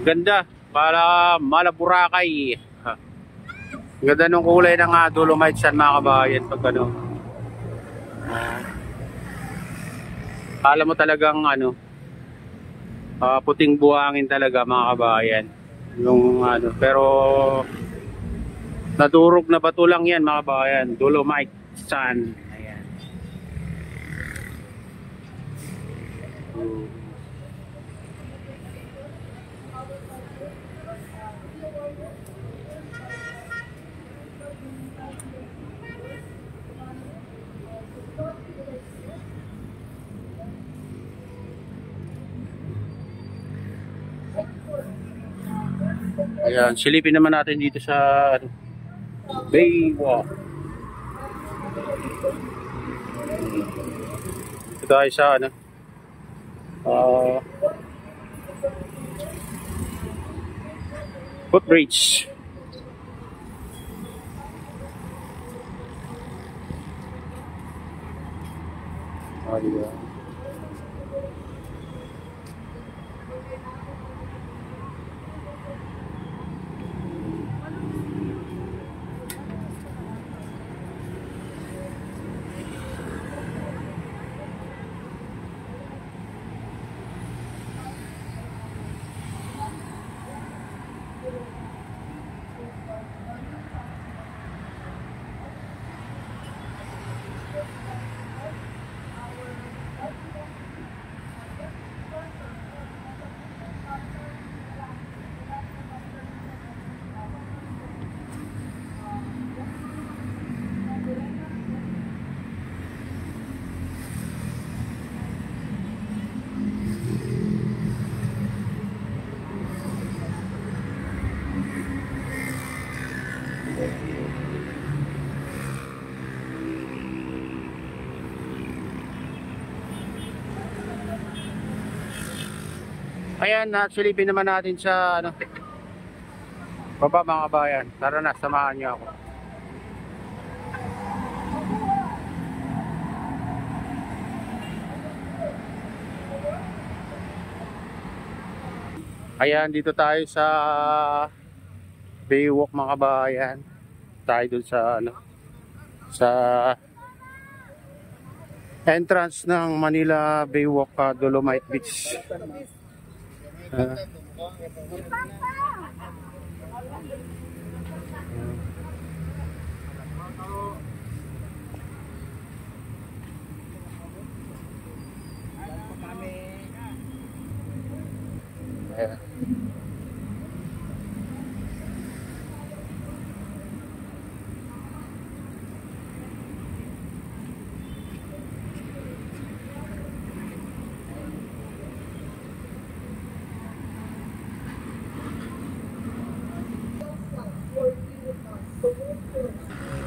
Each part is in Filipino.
Ganda, para Malaburakay. Ganda nung kulay ng Dolomite Sand mga kabayan pag ano. Alam mo talagang ano, puting buhangin talaga mga kabayan. Yung ano, pero nadurog na bato lang yan mga kabayan, Dolomite Sand. Ayan. Ayan, silipin naman natin dito sa Baywalk. Dito tayo sa ano, footbridge. Diba? Ayan, silipin naman natin sa ano, baba mga kabayan. Tara na, samahan niyo ako. Ayan, dito tayo sa Baywalk mga kabayan. Tayo dun sa ano, sa entrance ng Manila Baywalk, Dolomite Beach.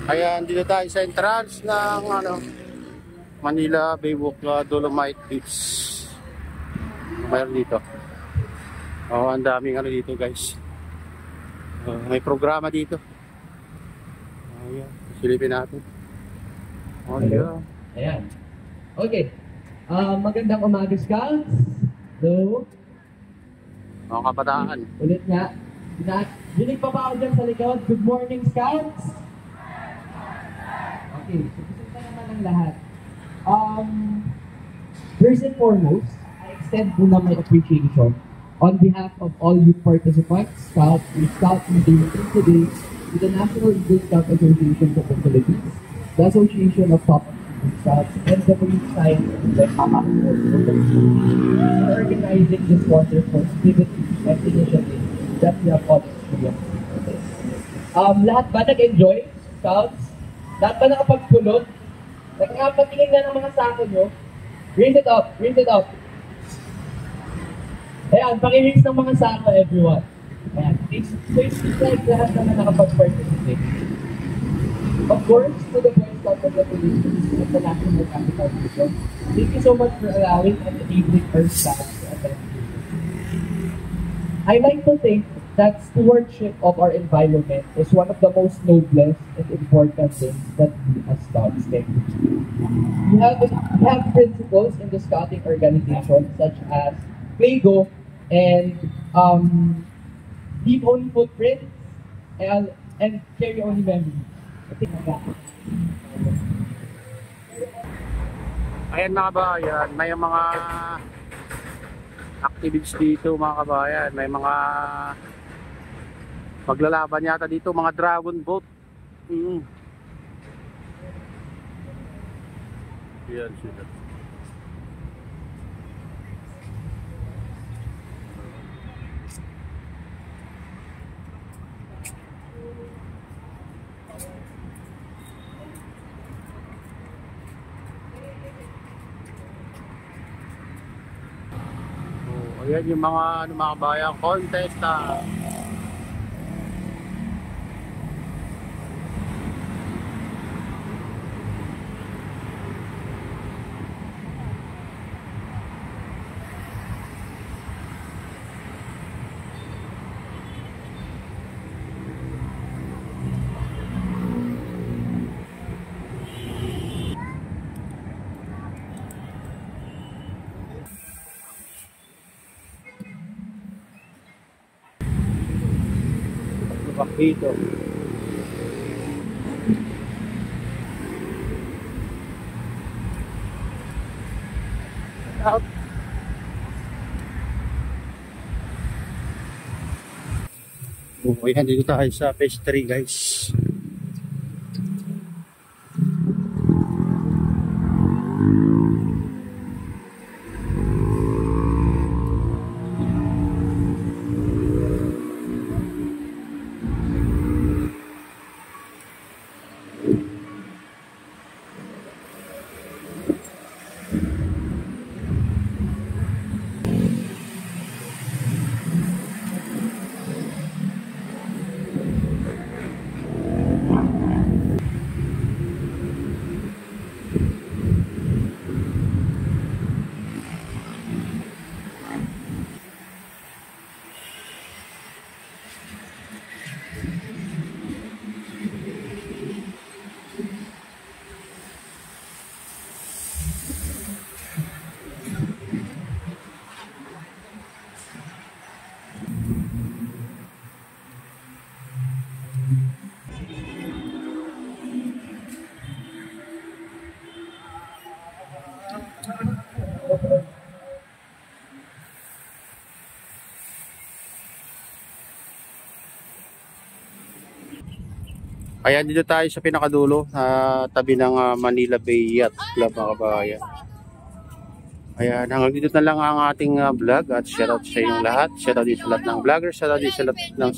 Ayan, dito tayo sa entrance ng ano, Manila Baywalk, Dolomite Beach. Mayroon dito. Oh, ang daming ano dito, guys. May programa dito. Ayan, silipin natin. Oh, yeah. Ayan. Okay. Magandang umaga, Scouts. Hello. Mga kabataan. Ulit nga. Dinig pa ba ako dyan sa likod? Good morning, Scouts. Okay. So, gusto naman ng lahat. First and foremost, I extend muna my appreciation on behalf of all youth participants, Scout meeting today with the National Eagle Scout Association of the Philippines, the Association of Top Scouts, and the Police Science and for organizing this wonderful activity and initiative that we have all experienced today. Lahat ba nag-enjoy, Scouts? Lahat ba nakapagpulot? Nagkakapatingin na ng mga sako nyo? Rinse it up, rinse it up. Ayan, pakirings ng mga sako, everyone. Ayan, so it's like lahat naman nakapag-participate. Of course, to the Boy Scouts of the Philippines at the National Capital Region, thank you so much for allowing and enabling our staff to attend. I like to think that stewardship of our environment is one of the most noblest and important things that we as Scouts can do. We have principles in the Scouting organization such as Play Go and leave only footprints, and carry only memories. Ayan mga kabayan, may mga activities dito mga kabayan. May mga maglalaban yata dito, mga dragon boat. Yan sila. Ayan yung mga mga kabayan, contest. Dito. Out. Ayan, dito tayo sa phase 3 guys. Ayan, dito tayo sa pinakadulo, tabi ng Manila Bay Yacht Club mga kabayan. Ayan, hanggang dito na lang ang ating vlog at shoutout sa inyong lahat. Shoutout din sa lahat ng vloggers, shoutout din sa lahat ng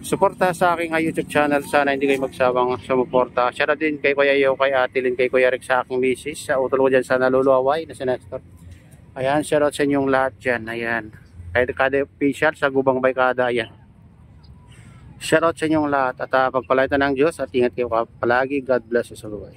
suporta sa aking YouTube channel. Sana hindi kayo magsawang sumuporta. Shoutout din kay Kuya Yo, kay Ate Lynn, kay Kuya Rick sa aking misis. Sa utol ko dyan sa naluluaway na si Nestor. Ayan, shoutout sa inyong lahat dyan. Ayan, kay kada official sa Gubang Baykada. Ayan. Shoutout sa inyong lahat at pagpalaitan ng Diyos at ingat kayo palagi. God bless us all.